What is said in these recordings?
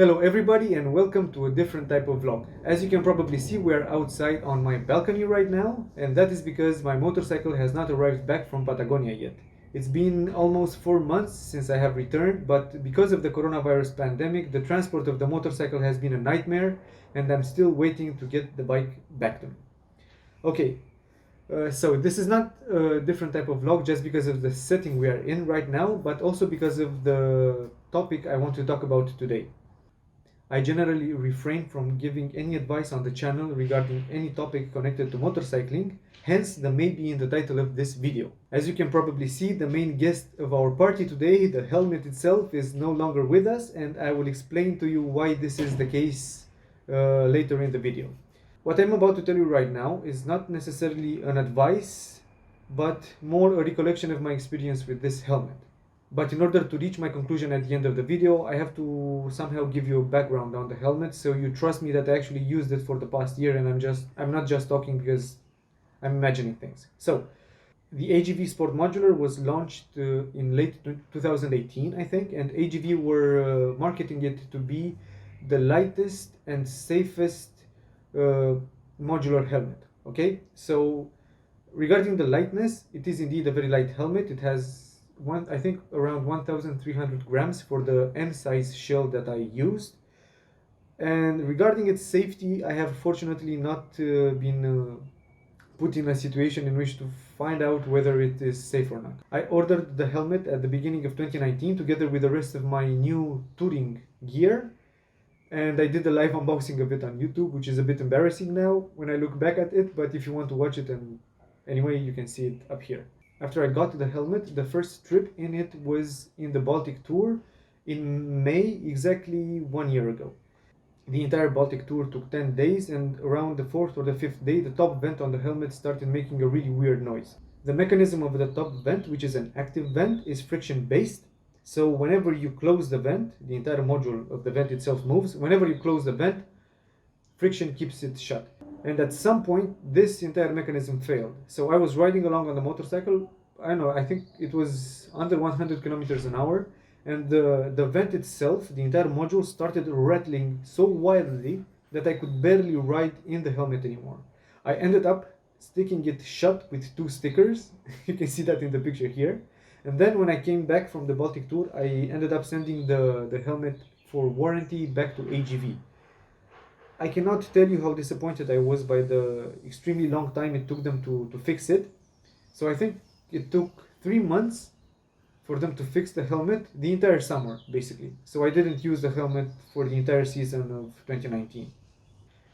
Hello everybody and welcome to a different type of vlog. As you can probably see, we are outside on my balcony right now, and that is because my motorcycle has not arrived back from Patagonia yet. It's been almost 4 months since I have returned, but because of the coronavirus pandemic, the transport of the motorcycle has been a nightmare, and I'm still waiting to get the bike back to me. Okay, so this is not a different type of vlog just because of the setting we are in right now, but also because of the topic I want to talk about today. I generally refrain from giving any advice on the channel regarding any topic connected to motorcycling, hence the maybe in the title of this video. As you can probably see, the main guest of our party today, the helmet itself, is no longer with us, and I will explain to you why this is the case later in the video. What I'm about to tell you right now is not necessarily an advice, but more a recollection of my experience with this helmet. But in order to reach my conclusion at the end of the video, I have to somehow give you a background on the helmet, so you trust me that I actually used it for the past year, and I'm not just talking because I'm imagining things. So, the AGV Sportmodular was launched in late 2018, I think, and AGV were marketing it to be the lightest and safest modular helmet. Okay, so regarding the lightness, it is indeed a very light helmet. It has I think around 1,300 grams for the M size shell that I used. And regarding its safety, I have fortunately not been put in a situation in which to find out whether it is safe or not. I ordered the helmet at the beginning of 2019 together with the rest of my new touring gear, and I did a live unboxing of it on YouTube, which is a bit embarrassing now when I look back at it, but if you want to watch it, and anyway, you can see it up here. After I got the helmet, the first trip in it was in the Baltic Tour in May, exactly 1 year ago. The entire Baltic Tour took 10 days, and around the 4th or the 5th day, the top vent on the helmet started making a really weird noise. The mechanism of the top vent, which is an active vent, is friction based. So whenever you close the vent, the entire module of the vent itself moves. Whenever you close the vent, friction keeps it shut. And at some point, this entire mechanism failed. So I was riding along on the motorcycle, I think it was under 100 kilometers an hour, and the vent itself, the entire module, started rattling so wildly that I could barely ride in the helmet anymore. I ended up sticking it shut with 2 stickers. You can see that in the picture here. And then when I came back from the Baltic Tour, I ended up sending the helmet for warranty back to AGV. I cannot tell you how disappointed I was by the extremely long time it took them to fix it. So I think it took 3 months for them to fix the helmet, the entire summer basically. So I didn't use the helmet for the entire season of 2019.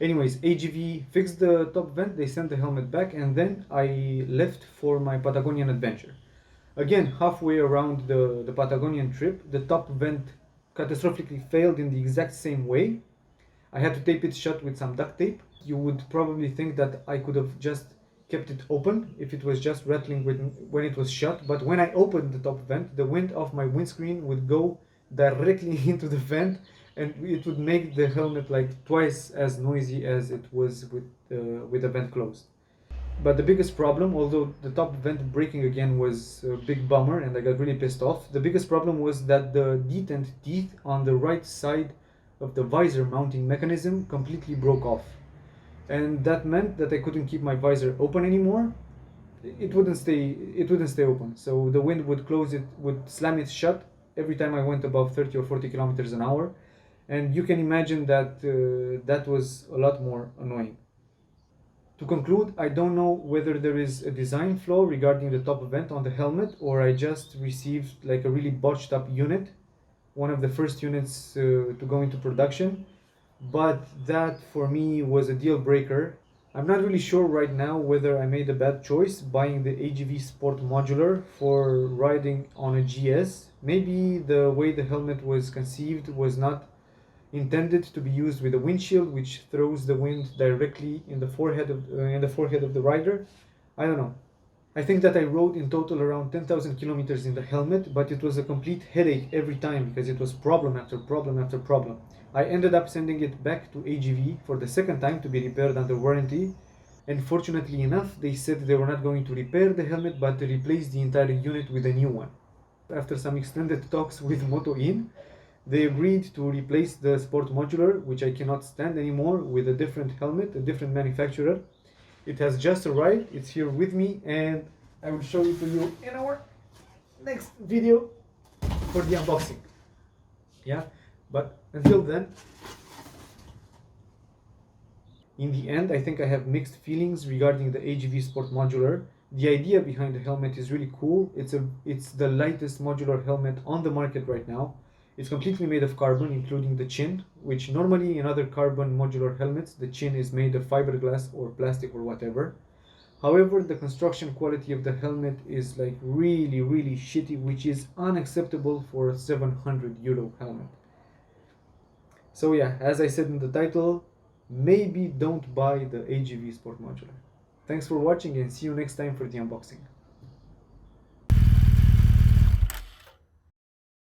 Anyways, AGV fixed the top vent, they sent the helmet back, and then I left for my Patagonian adventure. Again, halfway around the Patagonian trip, the top vent catastrophically failed in the exact same way. I had to tape it shut with some duct tape. You would probably think that I could have just kept it open if it was just rattling when it was shut, but when I opened the top vent, the wind off my windscreen would go directly into the vent, and it would make the helmet like twice as noisy as it was with the vent closed. But the biggest problem, although the top vent breaking again was a big bummer and I got really pissed off, the biggest problem was that the detent teeth on the right side of the visor mounting mechanism completely broke off, and that meant that I couldn't keep my visor open anymore. It wouldn't stay open, so the wind would would slam it shut every time I went above 30 or 40 kilometers an hour, and you can imagine that that was a lot more annoying. To conclude, I don't know whether there is a design flaw regarding the top vent on the helmet, or I just received like a really botched up unit, one of the first units to go into production, but that for me was a deal breaker. I'm not really sure right now whether I made a bad choice buying the AGV Sportmodular for riding on a GS. Maybe the way the helmet was conceived was not intended to be used with a windshield, which throws the wind directly in the forehead of the rider. I don't know. I think that I rode in total around 10,000 kilometers in the helmet, but it was a complete headache every time because it was problem after problem after problem. I ended up sending it back to AGV for the second time to be repaired under warranty, and fortunately enough, they said they were not going to repair the helmet but to replace the entire unit with a new one. After some extended talks with Moto In, They agreed to replace the Sportmodular, which I cannot stand anymore, with a different helmet, a different manufacturer. It has just arrived, it's here with me, and I will show it to you in our next video for the unboxing. Yeah, but until then, in the end, I think I have mixed feelings regarding the AGV Sportmodular. The idea behind the helmet is really cool. It's the lightest modular helmet on the market right now. It's completely made of carbon, including the chin, which normally in other carbon modular helmets, the chin is made of fiberglass or plastic or whatever. However, the construction quality of the helmet is like really, really shitty, which is unacceptable for a €700 helmet. So yeah, as I said in the title, maybe don't buy the AGV Sportmodular. Thanks for watching and see you next time for the unboxing.